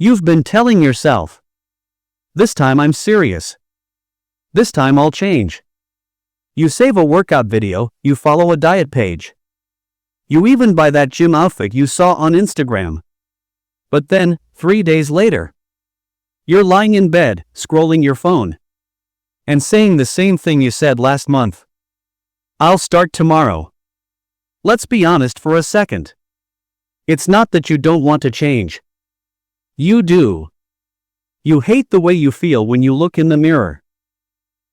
You've been telling yourself, "This time I'm serious. This time I'll change." You save a workout video, you follow a diet page. You even buy that gym outfit you saw on Instagram. But then, 3 days later, you're lying in bed, scrolling your phone, and saying the same thing you said last month. "I'll start tomorrow." Let's be honest for a second. It's not that you don't want to change. You do. You hate the way you feel when you look in the mirror.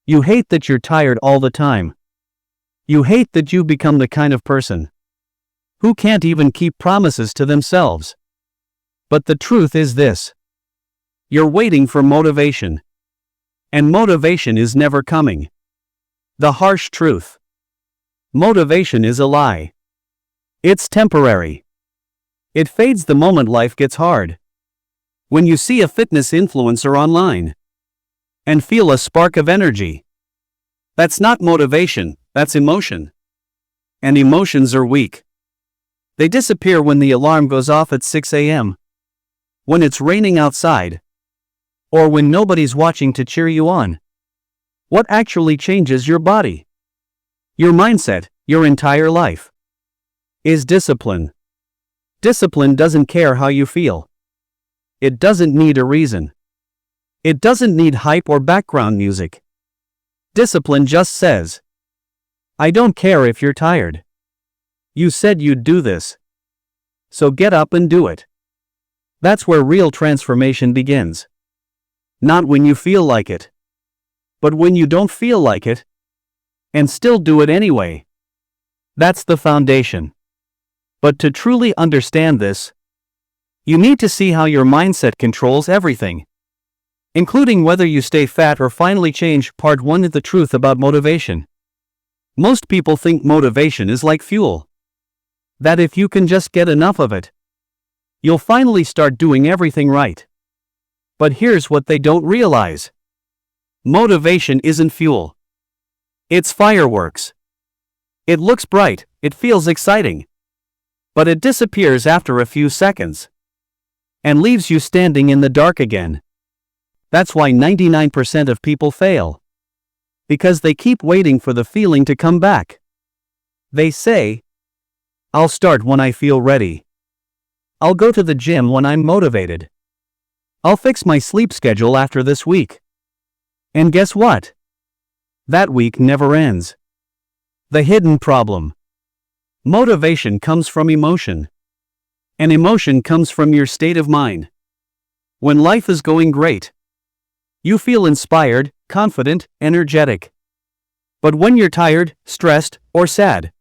You hate that you're tired all the time. You hate that you become the kind of person who can't even keep promises to themselves. But the truth is this. You're waiting for motivation. And motivation is never coming. The harsh truth. Motivation is a lie. It's temporary. It fades the moment life gets hard. When you see a fitness influencer online and feel a spark of energy. That's not motivation, that's emotion. And emotions are weak. They disappear when the alarm goes off at 6 a.m., when it's raining outside, or when nobody's watching to cheer you on. What actually changes your body, your mindset, your entire life, is discipline. Discipline doesn't care how you feel. It doesn't need a reason. It doesn't need hype or background music. Discipline just says, "I don't care if you're tired. You said you'd do this. So get up and do it." That's where real transformation begins. Not when you feel like it, but when you don't feel like it, and still do it anyway. That's the foundation. But to truly understand this, you need to see how your mindset controls everything, including whether you stay fat or finally change. Part 1 is the truth about motivation. Most people think motivation is like fuel. That if you can just get enough of it, you'll finally start doing everything right. But here's what they don't realize. Motivation isn't fuel. It's fireworks. It looks bright, it feels exciting, but it disappears after a few seconds and leaves you standing in the dark again. That's why 99% of people fail. Because they keep waiting for the feeling to come back. They say, "I'll start when I feel ready. I'll go to the gym when I'm motivated. I'll fix my sleep schedule after this week." And guess what? That week never ends. The hidden problem. Motivation comes from emotion. And emotion comes from your state of mind. When life is going great, you feel inspired, confident, energetic. But when you're tired, stressed, or sad,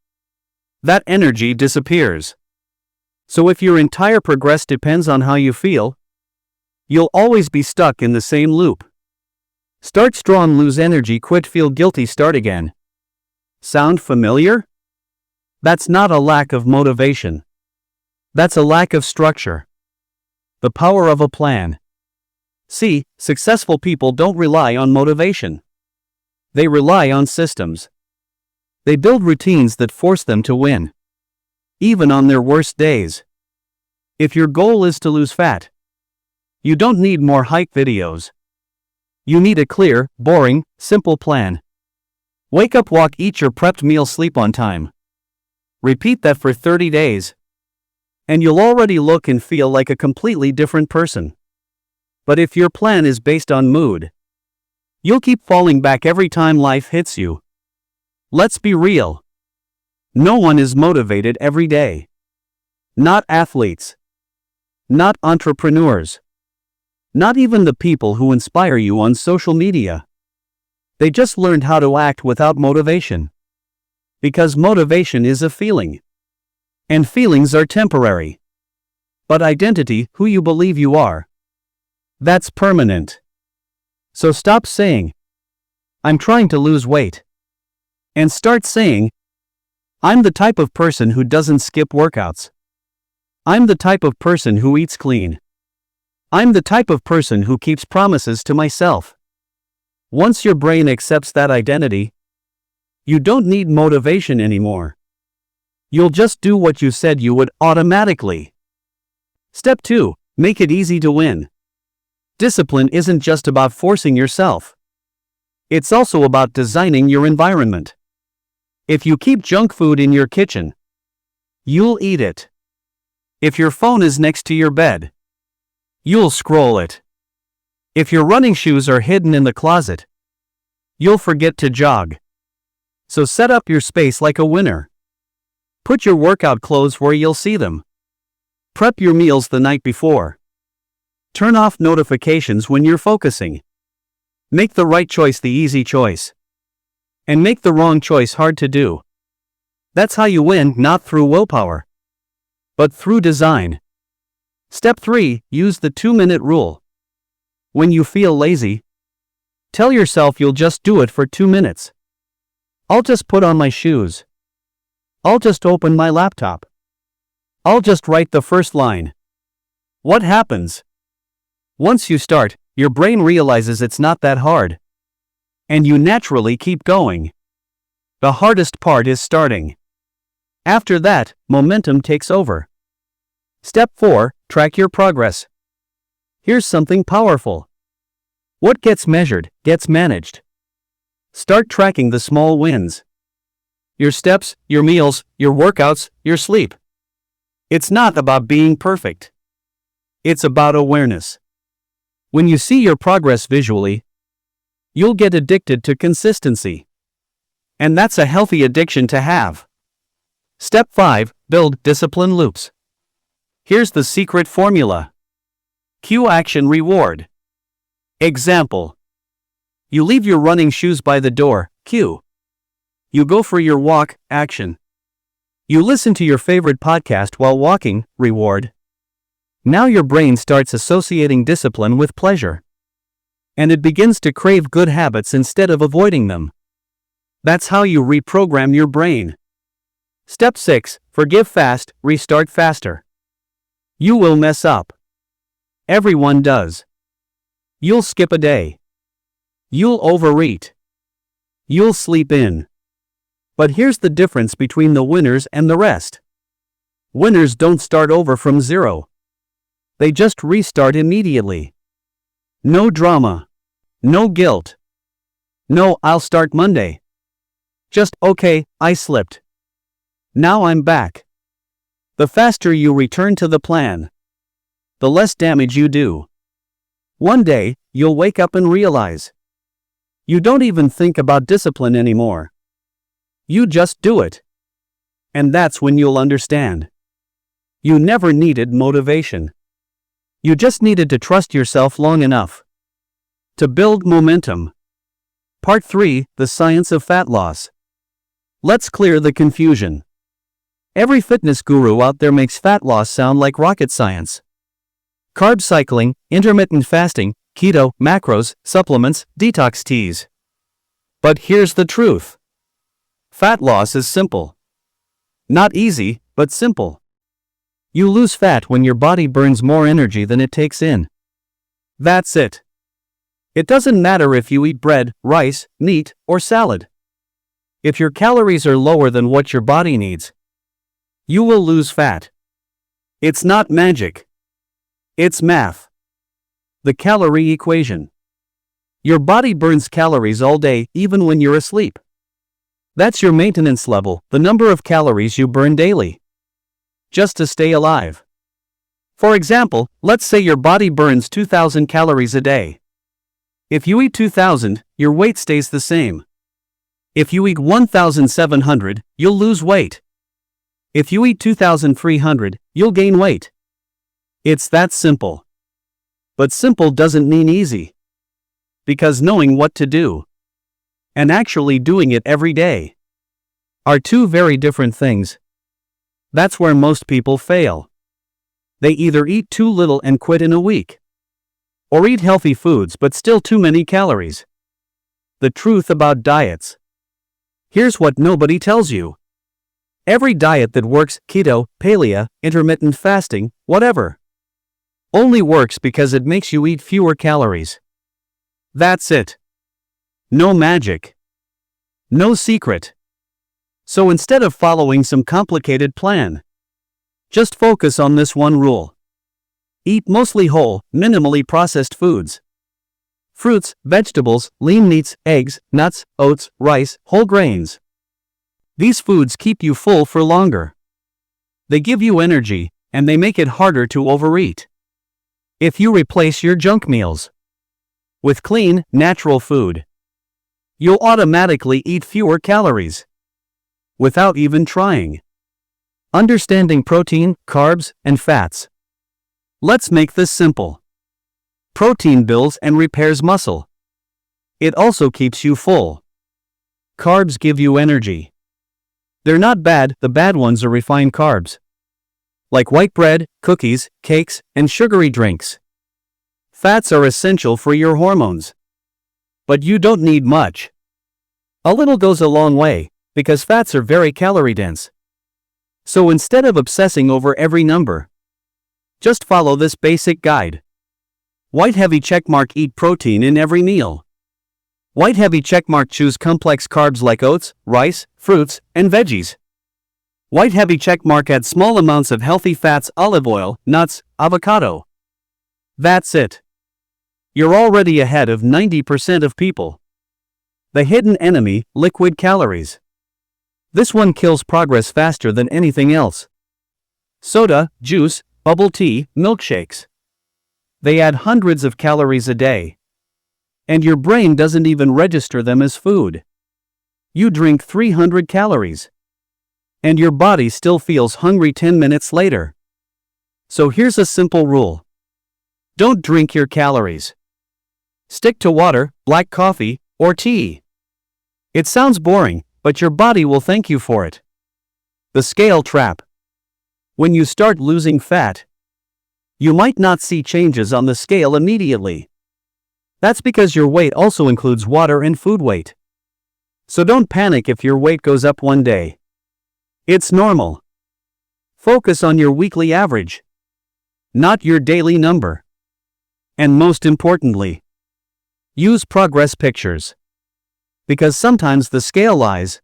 that energy disappears. So if your entire progress depends on how you feel, you'll always be stuck in the same loop. Start strong, lose energy, quit, feel guilty, start again. Sound familiar? That's not a lack of motivation. That's a lack of structure. The power of a plan. See, successful people don't rely on motivation. They rely on systems. They build routines that force them to win, even on their worst days. If your goal is to lose fat, you don't need more hype videos. You need a clear, boring, simple plan. Wake up, walk, eat your prepped meal, sleep on time. Repeat that for 30 days. And you'll already look and feel like a completely different person. But if your plan is based on mood, you'll keep falling back every time life hits you. Let's be real. No one is motivated every day. Not athletes. Not entrepreneurs. Not even the people who inspire you on social media. They just learned how to act without motivation. Because motivation is a feeling. And feelings are temporary. But identity, who you believe you are, that's permanent. So stop saying, "I'm trying to lose weight." And start saying, "I'm the type of person who doesn't skip workouts. I'm the type of person who eats clean. I'm the type of person who keeps promises to myself." Once your brain accepts that identity, you don't need motivation anymore. You'll just do what you said you would automatically. Step 2. Make it easy to win. Discipline isn't just about forcing yourself. It's also about designing your environment. If you keep junk food in your kitchen, you'll eat it. If your phone is next to your bed, you'll scroll it. If your running shoes are hidden in the closet, you'll forget to jog. So set up your space like a winner. Put your workout clothes where you'll see them. Prep your meals the night before. Turn off notifications when you're focusing. Make the right choice the easy choice. And make the wrong choice hard to do. That's how you win, not through willpower, but through design. Step 3. Use the 2-minute rule. When you feel lazy, tell yourself you'll just do it for 2 minutes. I'll just put on my shoes. I'll just open my laptop. I'll just write the first line. What happens? Once you start, your brain realizes it's not that hard. And you naturally keep going. The hardest part is starting. After that, momentum takes over. Step 4. Track your progress. Here's something powerful. What gets measured, gets managed. Start tracking the small wins. Your steps, your meals, your workouts, your sleep. It's not about being perfect. It's about awareness. When you see your progress visually, you'll get addicted to consistency. And that's a healthy addiction to have. Step 5. Build discipline loops. Here's the secret formula. Cue action reward. Example. You leave your running shoes by the door, cue. You go for your walk, action. You listen to your favorite podcast while walking, reward. Now your brain starts associating discipline with pleasure. And it begins to crave good habits instead of avoiding them. That's how you reprogram your brain. Step 6. Forgive fast, restart faster. You will mess up. Everyone does. You'll skip a day. You'll overeat. You'll sleep in. But here's the difference between the winners and the rest. Winners don't start over from zero. They just restart immediately. No drama. No guilt. No, I'll start Monday. Just, okay, I slipped. Now I'm back. The faster you return to the plan, the less damage you do. One day, you'll wake up and realize you don't even think about discipline anymore. You just do it. And that's when you'll understand. You never needed motivation. You just needed to trust yourself long enough to build momentum. Part 3. The Science of Fat Loss. Let's clear the confusion. Every fitness guru out there makes fat loss sound like rocket science. Carb cycling, intermittent fasting, keto, macros, supplements, detox teas. But here's the truth. Fat loss is simple. Not easy, but simple. You lose fat when your body burns more energy than it takes in. That's it. It doesn't matter if you eat bread, rice, meat, or salad. If your calories are lower than what your body needs, you will lose fat. It's not magic. It's math. The calorie equation. Your body burns calories all day, even when you're asleep. That's your maintenance level, the number of calories you burn daily, just to stay alive. For example, let's say your body burns 2,000 calories a day. If you eat 2,000, your weight stays the same. If you eat 1,700, you'll lose weight. If you eat 2,300, you'll gain weight. It's that simple. But simple doesn't mean easy. Because knowing what to do and actually doing it every day are two very different things. That's where most people fail. They either eat too little and quit in a week, or eat healthy foods but still too many calories. The truth about diets. Here's what nobody tells you. Every diet that works, keto, paleo, intermittent fasting, whatever, only works because it makes you eat fewer calories. That's it. No magic. No secret. So instead of following some complicated plan, just focus on this one rule. Eat mostly whole, minimally processed foods. Fruits, vegetables, lean meats, eggs, nuts, oats, rice, whole grains. These foods keep you full for longer. They give you energy, and they make it harder to overeat. If you replace your junk meals with clean, natural food, you'll automatically eat fewer calories without even trying. Understanding protein, carbs, and fats. Let's make this simple. Protein builds and repairs muscle. It also keeps you full. Carbs give you energy. They're not bad, the bad ones are refined carbs, like white bread, cookies, cakes, and sugary drinks. Fats are essential for your hormones. But you don't need much. A little goes a long way, because fats are very calorie-dense. So instead of obsessing over every number, just follow this basic guide. White heavy checkmark: eat protein in every meal. White heavy checkmark: choose complex carbs like oats, rice, fruits, and veggies. White heavy checkmark: add small amounts of healthy fats, olive oil, nuts, avocado. That's it. You're already ahead of 90% of people. The hidden enemy: liquid calories. This one kills progress faster than anything else. Soda, juice, bubble tea, milkshakes. They add hundreds of calories a day. And your brain doesn't even register them as food. You drink 300 calories. And your body still feels hungry 10 minutes later. So here's a simple rule. Don't drink your calories. Stick to water, black coffee, or tea. It sounds boring, but your body will thank you for it. The scale trap. When you start losing fat, you might not see changes on the scale immediately. That's because your weight also includes water and food weight. So don't panic if your weight goes up one day. It's normal. Focus on your weekly average, not your daily number. And most importantly, use progress pictures. Because sometimes the scale lies,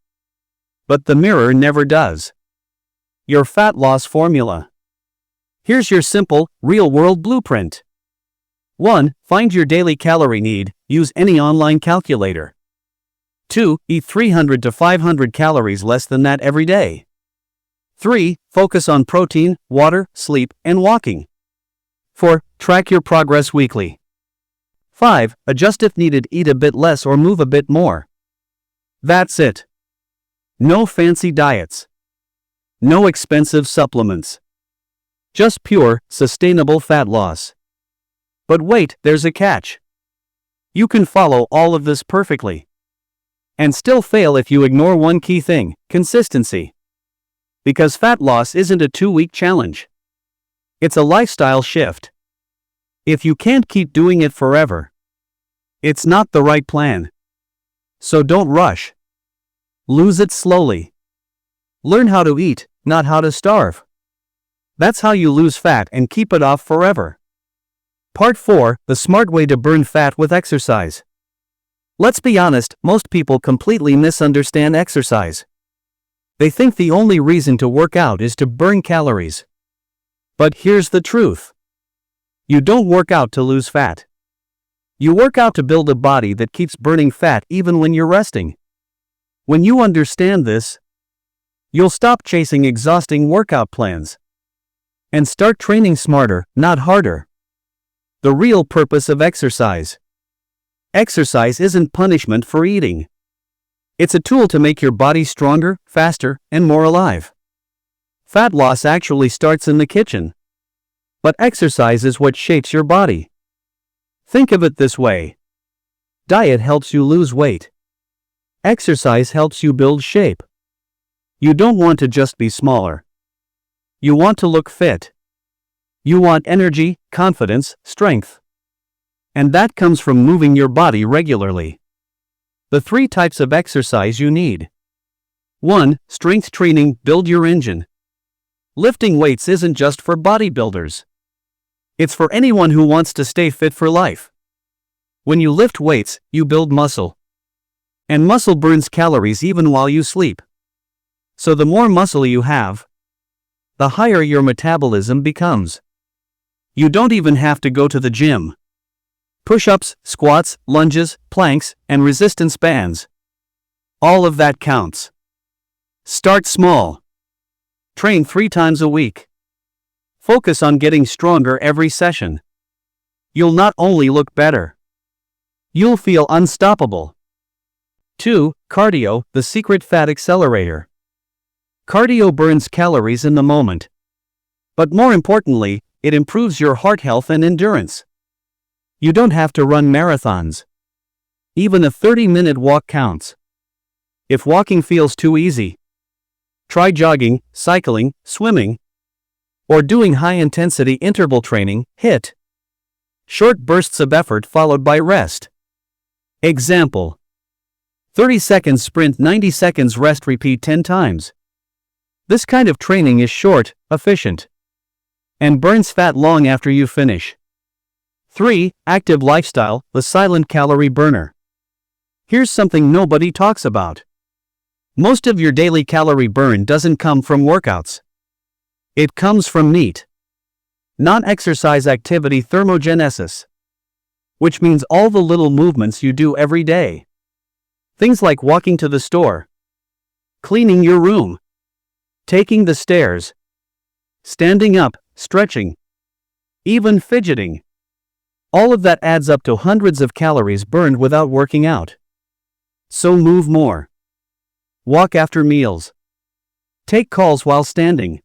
but the mirror never does. Your fat loss formula. Here's your simple, real-world blueprint. 1. Find your daily calorie need. Use any online calculator. 2. Eat 300 to 500 calories less than that every day. 3. Focus on protein, water, sleep, and walking. 4. Track your progress weekly. 5. Adjust if needed. Eat a bit less or move a bit more. That's it. No fancy diets. No expensive supplements. Just pure, sustainable fat loss. But wait, there's a catch. You can follow all of this perfectly and still fail if you ignore one key thing: consistency. Because fat loss isn't a 2-week challenge. It's a lifestyle shift. If you can't keep doing it forever, it's not the right plan. So don't rush. Lose it slowly. Learn how to eat, not how to starve. That's how you lose fat and keep it off forever. Part 4: The smart way to burn fat with exercise. Let's be honest, most people completely misunderstand exercise. They think the only reason to work out is to burn calories. But here's the truth. You don't work out to lose fat. You work out to build a body that keeps burning fat even when you're resting. When you understand this, you'll stop chasing exhausting workout plans and start training smarter, not harder. The real purpose of exercise. Exercise isn't punishment for eating. It's a tool to make your body stronger, faster, and more alive. Fat loss actually starts in the kitchen. But exercise is what shapes your body. Think of it this way. Diet helps you lose weight. Exercise helps you build shape. You don't want to just be smaller. You want to look fit. You want energy, confidence, strength. And that comes from moving your body regularly. The 3 types of exercise you need. 1. Strength training. Build your engine. Lifting weights isn't just for bodybuilders. It's for anyone who wants to stay fit for life. When you lift weights, you build muscle. And muscle burns calories even while you sleep. So the more muscle you have, the higher your metabolism becomes. You don't even have to go to the gym. Push-ups, squats, lunges, planks, and resistance bands. All of that counts. Start small. Train 3 times a week. Focus on getting stronger every session. You'll not only look better, you'll feel unstoppable. 2. Cardio, the secret fat accelerator. Cardio burns calories in the moment. But more importantly, it improves your heart health and endurance. You don't have to run marathons. Even a 30-minute walk counts. If walking feels too easy, try jogging, cycling, swimming, or doing high-intensity interval training, HIIT. Short bursts of effort followed by rest. Example: 30 seconds sprint, 90 seconds rest, repeat 10 times. This kind of training is short, efficient, and burns fat long after you finish. 3. Active lifestyle, the silent calorie burner. Here's something nobody talks about. Most of your daily calorie burn doesn't come from workouts. It comes from NEAT. Non-exercise activity thermogenesis. Which means all the little movements you do every day. Things like walking to the store, cleaning your room, taking the stairs, standing up, stretching, even fidgeting. All of that adds up to hundreds of calories burned without working out. So move more. Walk after meals. Take calls while standing.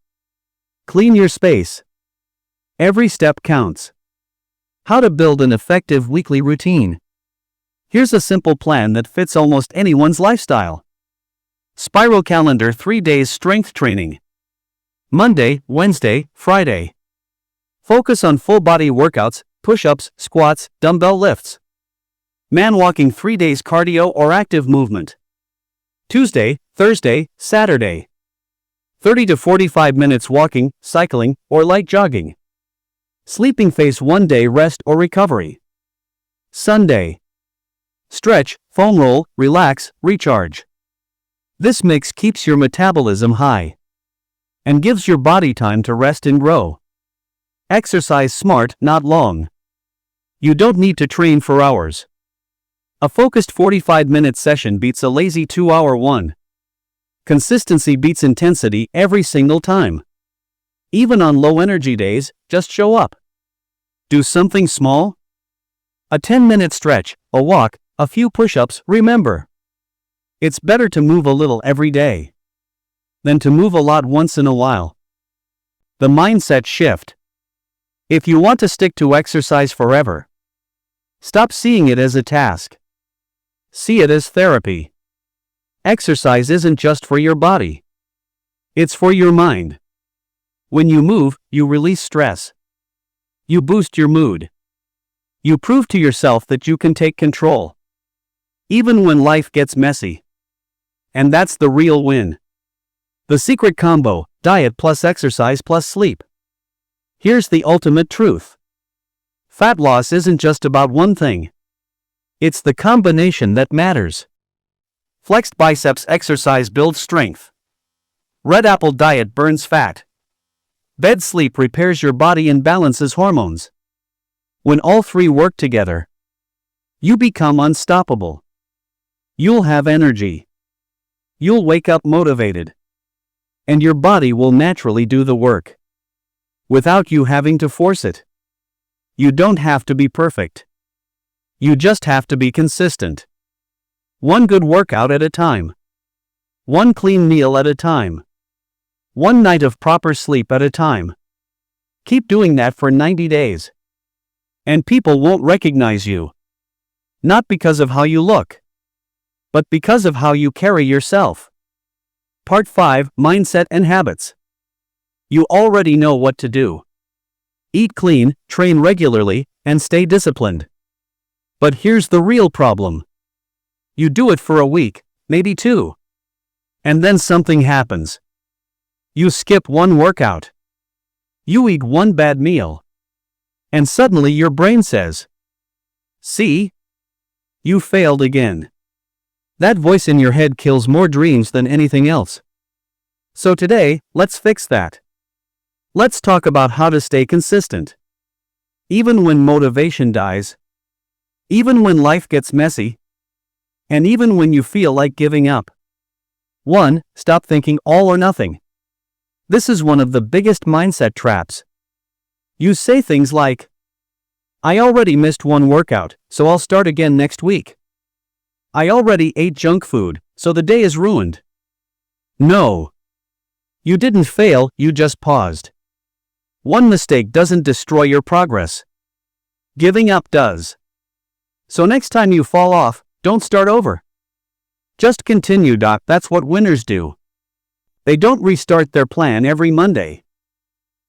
Clean your space. Every step counts. How to build an effective weekly routine. Here's a simple plan that fits almost anyone's lifestyle. Spiral calendar: 3 days strength training. Monday, Wednesday, Friday. Focus on full body workouts, push-ups, squats, dumbbell lifts. Man walking: 3 days cardio or active movement. Tuesday, Thursday, Saturday. 30 to 45 minutes walking, cycling, or light jogging. Sleeping phase: 1 day rest or recovery. Sunday. Stretch, foam roll, relax, recharge. This mix keeps your metabolism high and gives your body time to rest and grow. Exercise smart, not long. You don't need to train for hours. A focused 45-minute session beats a lazy 2-hour one. Consistency beats intensity every single time. Even on low-energy days, just show up. Do something small. A 10-minute stretch, a walk, a few push-ups. Remember, it's better to move a little every day than to move a lot once in a while. The mindset shift. If you want to stick to exercise forever, stop seeing it as a task. See it as therapy. Exercise isn't just for your body. It's for your mind. When you move, you release stress. You boost your mood. You prove to yourself that you can take control, even when life gets messy. And that's the real win. The secret combo: diet plus exercise plus sleep. Here's the ultimate truth. Fat loss isn't just about one thing. It's the combination that matters. Flexed biceps exercise builds strength. Red apple diet burns fat. Bed sleep repairs your body and balances hormones. When all three work together, you become unstoppable. You'll have energy. You'll wake up motivated. And your body will naturally do the work, without you having to force it. You don't have to be perfect. You just have to be consistent. One good workout at a time. One clean meal at a time. One night of proper sleep at a time. Keep doing that for 90 days. And people won't recognize you. Not because of how you look, but because of how you carry yourself. Part 5: Mindset and Habits. You already know what to do. Eat clean, train regularly, and stay disciplined. But here's the real problem. You do it for a week, maybe 2. And then something happens. You skip one workout. You eat one bad meal. And suddenly your brain says, "See? You failed again." That voice in your head kills more dreams than anything else. So today, let's fix that. Let's talk about how to stay consistent. Even when motivation dies. Even when life gets messy. And even when you feel like giving up. 1. Stop thinking all or nothing. This is one of the biggest mindset traps. You say things like, I already missed one workout, so I'll start again next week. I already ate junk food, so the day is ruined. No. You didn't fail, you just paused. One mistake doesn't destroy your progress. Giving up does. So next time you fall off, don't start over. Just continue. That's what winners do. They don't restart their plan every Monday.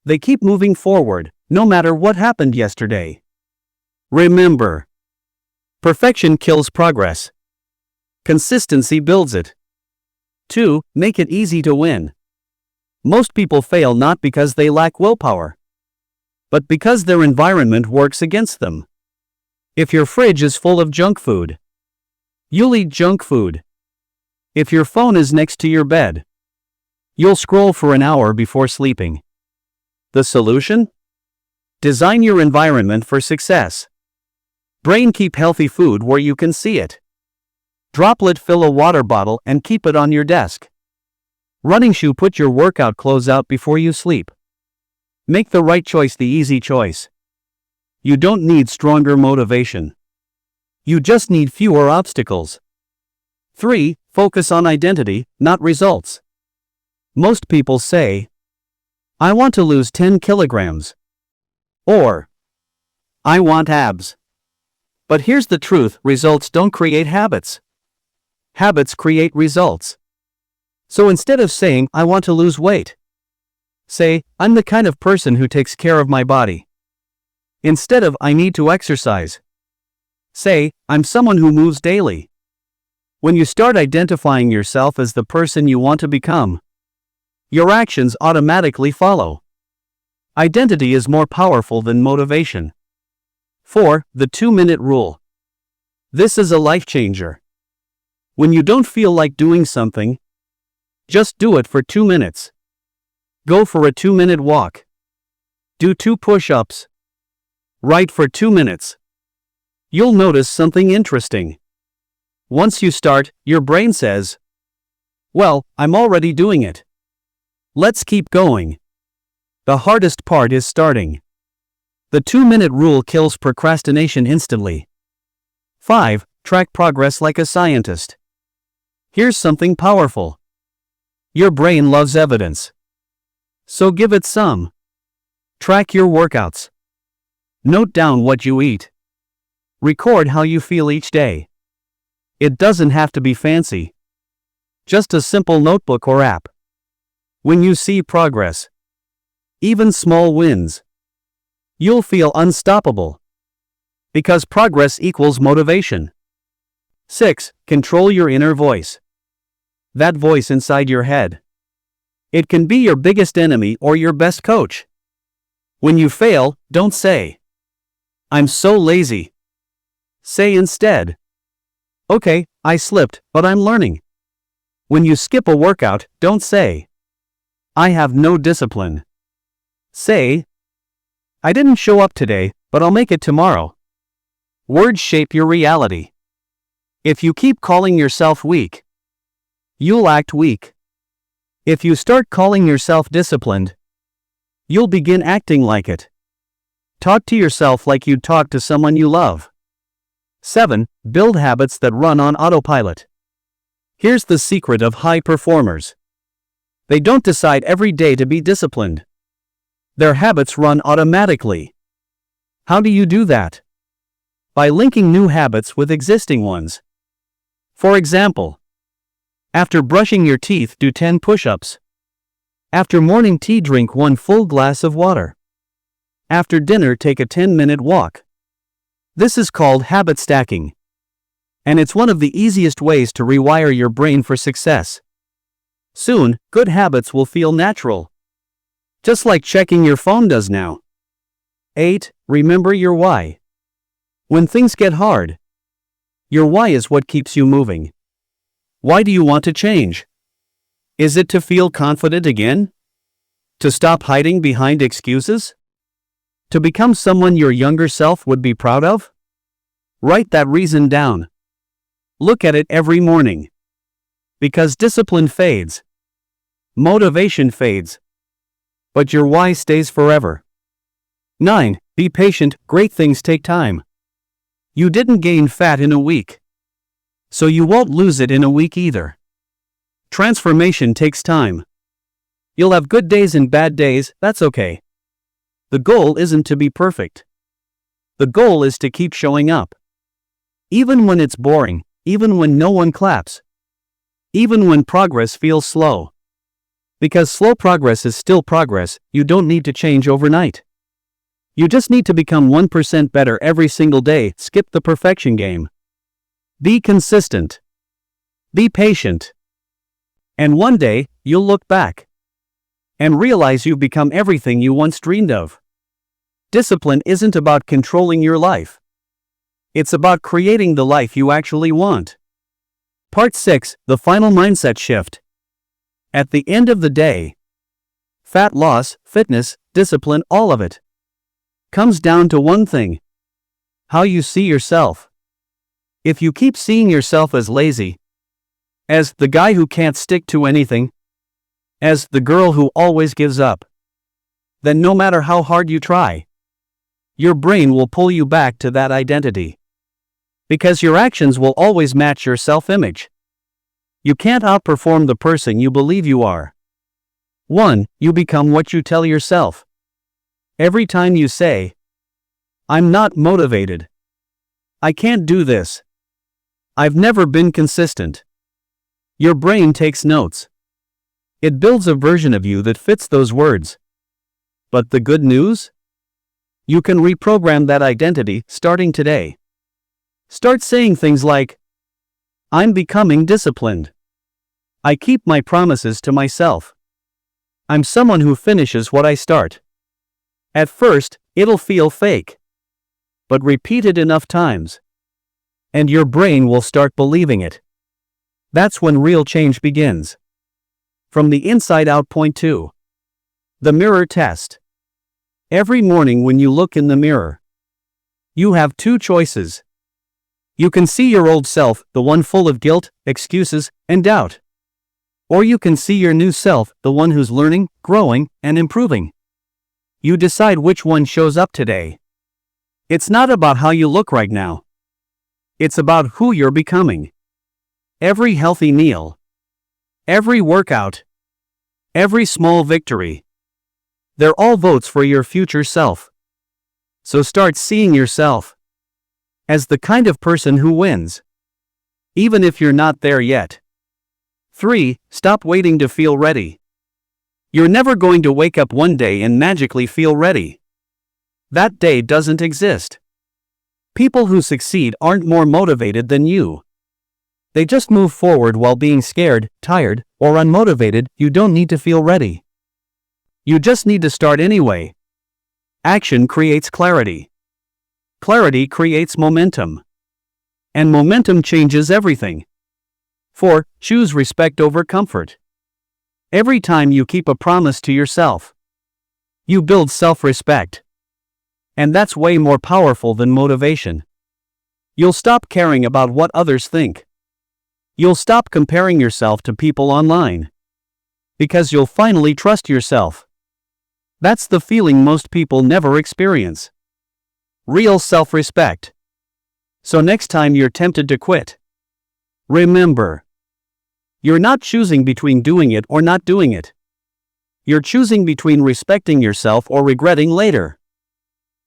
They keep moving forward, no matter what happened yesterday. Remember, perfection kills progress. Consistency builds it. 2. Make it easy to win. Most people fail not because they lack willpower, but because their environment works against them. If your fridge is full of junk food, you'll eat junk food. If your phone is next to your bed, you'll scroll for an hour before sleeping. The solution? Design your environment for success. Brain, keep healthy food where you can see it. Droplet, fill a water bottle and keep it on your desk. Running shoe, put your workout clothes out before you sleep. Make the right choice the easy choice. You don't need stronger motivation. You just need fewer obstacles. 3. Focus on identity, not results. Most people say, I want to lose 10 kilograms. Or, I want abs. But here's the truth, results don't create habits. Habits create results. So instead of saying, I want to lose weight, say, I'm the kind of person who takes care of my body. Instead of, I need to exercise, say, I'm someone who moves daily. When you start identifying yourself as the person you want to become, your actions automatically follow. Identity is more powerful than motivation. 4. The 2-minute rule. This is a life changer. When you don't feel like doing something, just do it for 2 minutes. Go for a 2-minute walk. Do 2 push-ups. Write for 2 minutes. You'll notice something interesting. Once you start, your brain says, well, I'm already doing it. Let's keep going. The hardest part is starting. The 2-minute rule kills procrastination instantly. 5. Track progress like a scientist. Here's something powerful. Your brain loves evidence. So give it some. Track your workouts. Note down what you eat. Record how you feel each day. It doesn't have to be fancy. Just a simple notebook or app. When you see progress, even small wins, you'll feel unstoppable. Because progress equals motivation. 6. Control your inner voice. That voice inside your head. It can be your biggest enemy or your best coach. When you fail, don't say, I'm so lazy. Say instead, okay, I slipped, but I'm learning. When you skip a workout, don't say, I have no discipline. Say, I didn't show up today, but I'll make it tomorrow. Words shape your reality. If you keep calling yourself weak, you'll act weak. If you start calling yourself disciplined, you'll begin acting like it. Talk to yourself like you'd talk to someone you love. 7. Build habits that run on autopilot. Here's the secret of high performers. They don't decide every day to be disciplined. Their habits run automatically. How do you do that? By linking new habits with existing ones. For example, after brushing your teeth, do 10 push-ups. After morning tea, drink 1 full glass of water. After dinner, take a 10-minute walk. This is called habit stacking. And it's one of the easiest ways to rewire your brain for success. Soon, good habits will feel natural. Just like checking your phone does now. 8. Remember your why. When things get hard, your why is what keeps you moving. Why do you want to change? Is it to feel confident again? To stop hiding behind excuses? To become someone your younger self would be proud of? Write that reason down. Look at it every morning. Because discipline fades. Motivation fades. But your why stays forever. 9. Be patient, great things take time. You didn't gain fat in a week. So you won't lose it in a week either. Transformation takes time. You'll have good days and bad days, that's okay. The goal isn't to be perfect. The goal is to keep showing up. Even when it's boring, even when no one claps. Even when progress feels slow. Because slow progress is still progress, you don't need to change overnight. You just need to become 1% better every single day. Skip the perfection game. Be consistent. Be patient. And one day, you'll look back and realize you've become everything you once dreamed of. Discipline isn't about controlling your life. It's about creating the life you actually want. Part 6, the final mindset shift. At the end of the day, fat loss, fitness, discipline, all of it comes down to one thing: how you see yourself. If you keep seeing yourself as lazy, as the guy who can't stick to anything, as the girl who always gives up, then no matter how hard you try, your brain will pull you back to that identity. Because your actions will always match your self-image. You can't outperform the person you believe you are. 1. You become what you tell yourself. Every time you say, "I'm not motivated. I can't do this. I've never been consistent," your brain takes notes. It builds a version of you that fits those words. But the good news? You can reprogram that identity starting today. Start saying things like, "I'm becoming disciplined. I keep my promises to myself. I'm someone who finishes what I start." At first, it'll feel fake. But repeat it enough times, and your brain will start believing it. That's when real change begins. From the inside out. Point 2. The mirror test. Every morning when you look in the mirror, you have two choices. You can see your old self, the one full of guilt, excuses, and doubt. Or you can see your new self, the one who's learning, growing, and improving. You decide which one shows up today. It's not about how you look right now. It's about who you're becoming. Every healthy meal, every workout, every small victory, they're all votes for your future self. So start seeing yourself as the kind of person who wins, even if you're not there yet. 3. Stop waiting to feel ready. You're never going to wake up one day and magically feel ready. That day doesn't exist. People who succeed aren't more motivated than you. They just move forward while being scared, tired, or unmotivated. You don't need to feel ready. You just need to start anyway. Action creates clarity. Clarity creates momentum. And momentum changes everything. 4. Choose respect over comfort. Every time you keep a promise to yourself, you build self-respect. And that's way more powerful than motivation. You'll stop caring about what others think. You'll stop comparing yourself to people online. Because you'll finally trust yourself. That's the feeling most people never experience. Real self-respect. So next time you're tempted to quit, remember, you're not choosing between doing it or not doing it. You're choosing between respecting yourself or regretting later.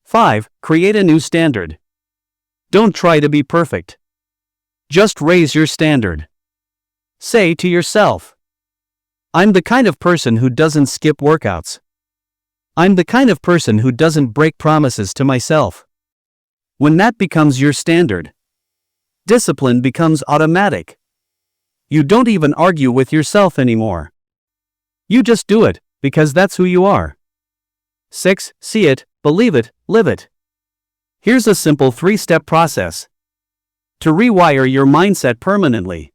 5. Create a new standard. Don't try to be perfect. Just raise your standard. Say to yourself, "I'm the kind of person who doesn't skip workouts. I'm the kind of person who doesn't break promises to myself." When that becomes your standard, discipline becomes automatic. You don't even argue with yourself anymore. You just do it, because that's who you are. 6. See it, believe it, live it. Here's a simple 3-step process to rewire your mindset permanently.